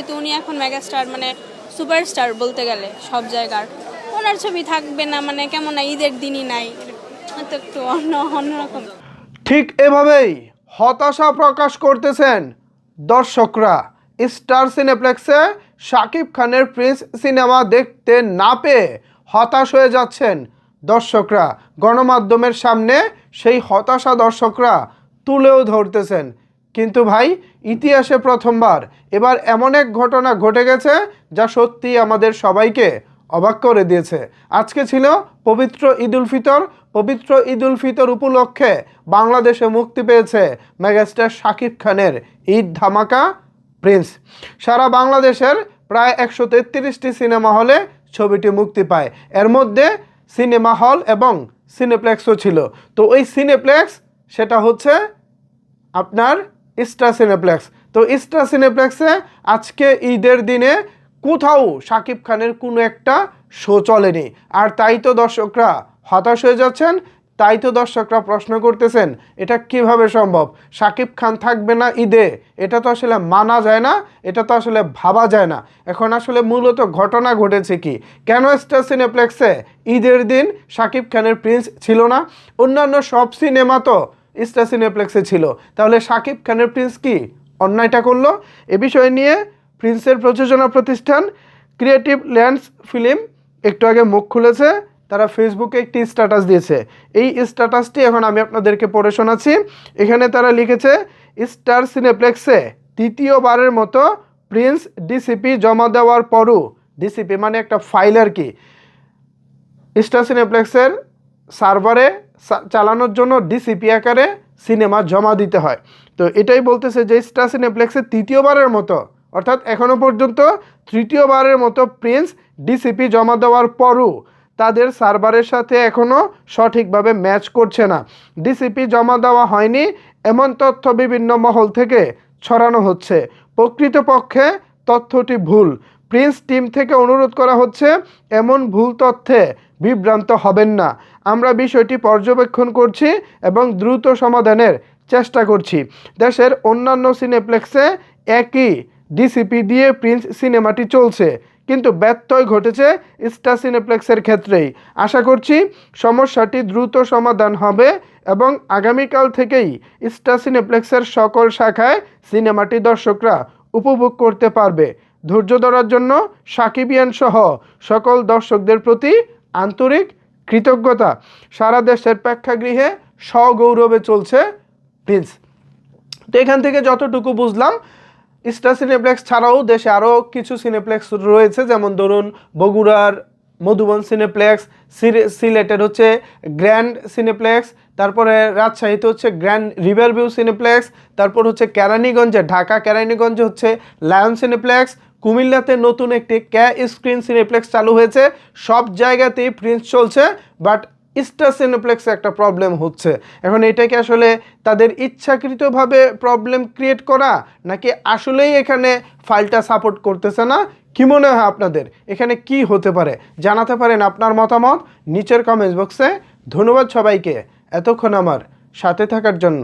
যেহেতু উনি এখন মেগাস্টার মানে সুপারস্টার বলতে গেলে সব জায়গার, ওনার ছবি থাকবে না মানে কেমন না, ঈদের দিনই নাই, তো একটু অন্যরকম। ঠিক এভাবেই হতাশা প্রকাশ করতেছেন দর্শকরা। স্টার সিনেপ্লেক্সে শাকিব খানের প্রিন্স সিনেমা দেখতে না পেয়ে হতাশ হয়ে যাচ্ছেন দর্শকরা। গণমাধ্যমের সামনে সেই হতাশা দর্শকরা তুলেও ধরতেছেন। কিন্তু ভাই, ইতিহাসে প্রথমবার এবার এমন এক ঘটনা ঘটে গেছে যা সত্যি আমাদের সবাইকে অবাক করে দিয়েছে। আজকে ছিল পবিত্র ঈদ উল ফিতর। পবিত্র ঈদ উল ফিতর উপলক্ষে বাংলাদেশে মুক্তি পেয়েছে মেগাস্টার শাকিব খানের ঈদ ধামাকা প্রিন্স। সারা বাংলাদেশের প্রায় 133টি সিনেমা হলে ছবিটি মুক্তি পায়। এর মধ্যে সিনেমা হল এবং সিনেপ্লেক্সও ছিল। তো ওই সিনেপ্লেক্স সেটা হচ্ছে আপনার স্টার সিনেপ্লেক্স। তো স্টার সিনেপ্লেক্সে আজকে ঈদের দিনে কোথাও শাকিব খানের কোনো একটা শো চলেনি। আর তাই তো দর্শকরা হতাশ হয়ে যাচ্ছেন, তাই তো দর্শকরা প্রশ্ন করতেছেন এটা কিভাবে সম্ভব, শাকিব খান থাকবে না ঈদে? এটা তো আসলে মানা যায় না, এটা তো আসলে ভাবা যায় না। এখন আসলে মূলত ঘটনা ঘটেছে কি, কেন স্টার সিনেপ্লেক্সে ঈদের দিন শাকিব খানের প্রিন্স ছিল না? অন্যান্য সব সিনেমা তো স্টার সিনেপ্লেক্সে ছিল, তাহলে শাকিব খানের প্রিন্স কি অন্যায়টা করলো? এ বিষয় নিয়ে প্রিন্সের প্রযোজনা প্রতিষ্ঠান ক্রিয়েটিভ ল্যান্ডস ফিল্ম একটু আগে মুখ খুলেছে। তারা ফেসবুকে একটি স্ট্যাটাস দিয়েছে। এই স্ট্যাটাসটি এখন আমি আপনাদেরকে পড়ে শোনাচ্ছি। এখানে তারা লিখেছে, স্টার সিনেপ্লেক্সে তৃতীয়বারের মতো প্রিন্স ডিসিপি জমা দেওয়ার পরও, ডিসিপি মানে একটা ফাইল আর কি, স্টার সিনেপ্লেক্সের সার্ভারে চালানোর জন্য ডিসিপি আকারে সিনেমা জমা দিতে হয়। তো এটাই বলতেছে যে স্টার সিনেপ্লেক্সের তৃতীয়বারের মতো, অর্থাৎ এখনও পর্যন্ত তৃতীয়বারের মতো প্রিন্স ডিসিপি জমা দেওয়ার পরও তাদের সার্ভারের সাথে এখনও সঠিকভাবে ম্যাচ করছে না। ডিসিপি জমা দেওয়া হয়নি এমন তথ্য বিভিন্ন মহল থেকে ছড়ানো হচ্ছে। প্রকৃতপক্ষে তথ্যটি ভুল। প্রিন্স টিম থেকে অনুরোধ করা হচ্ছে এমন ভুল তথ্যে বিভ্রান্ত হবেন না। আমরা বিষয়টি পর্যবেক্ষণ করছি এবং দ্রুত সমাধানের চেষ্টা করছি। দেশের অন্যান্য সিনেপ্লেক্সে একই ডিসিপি দিয়ে প্রিন্স সিনেমাটি চলছে, কিন্তু ব্যত্যয় ঘটেছে স্টার সিনেপ্লেক্সের ক্ষেত্রেই। আশা করছি সমস্যাটি দ্রুত সমাধান হবে এবং আগামীকাল থেকেই স্টার সিনেপ্লেক্সের সকল শাখায় সিনেমাটি দর্শকরা উপভোগ করতে পারবে। ধৈর্য ধরার জন্য সাকিবিয়ান সহ সকল দর্শকদের প্রতি আন্তরিক কৃতজ্ঞতা। সারা দেশের প্রেক্ষাগৃহে সগৌরবে চলছে প্রিন্স। তো এখান থেকে যতটুকু বুঝলাম, স্টার সিনেপ্লেক্স ছাড়াও দেশে আরও কিছু সিনেপ্লেক্স রয়েছে, যেমন ধরুন বগুড়ার মধুবন সিনেপ্লেক্স, সিলেটের হচ্ছে গ্র্যান্ড সিনেপ্লেক্স, তারপরে রাজশাহীতে হচ্ছে গ্র্যান্ড রিভারভিউ সিনেপ্লেক্স, তারপর হচ্ছে কেরানীগঞ্জে, ঢাকা কেরানীগঞ্জে হচ্ছে লায়ন সিনেপ্লেক্স, কুমিল্লাতে নতুন একটি স্ক্রিন সিনেপ্লেক্স চালু হয়েছে। সব জায়গাতেই প্রিন্স চলছে, বাট স্টার সিনেপ্লেক্সে একটা প্রবলেম হচ্ছে। এখন এটাকে আসলে তাদের ইচ্ছাকৃতভাবে প্রবলেম ক্রিয়েট করা, নাকি আসলেই এখানে ফাইলটা সাপোর্ট করতেছে না? কি মনে হয় আপনাদের, এখানে কি হতে পারে? জানাতে পারেন আপনার মতামত নিচের কমেন্টস বক্সে। ধন্যবাদ সবাইকে এতক্ষণ আমার সাথে থাকার জন্য।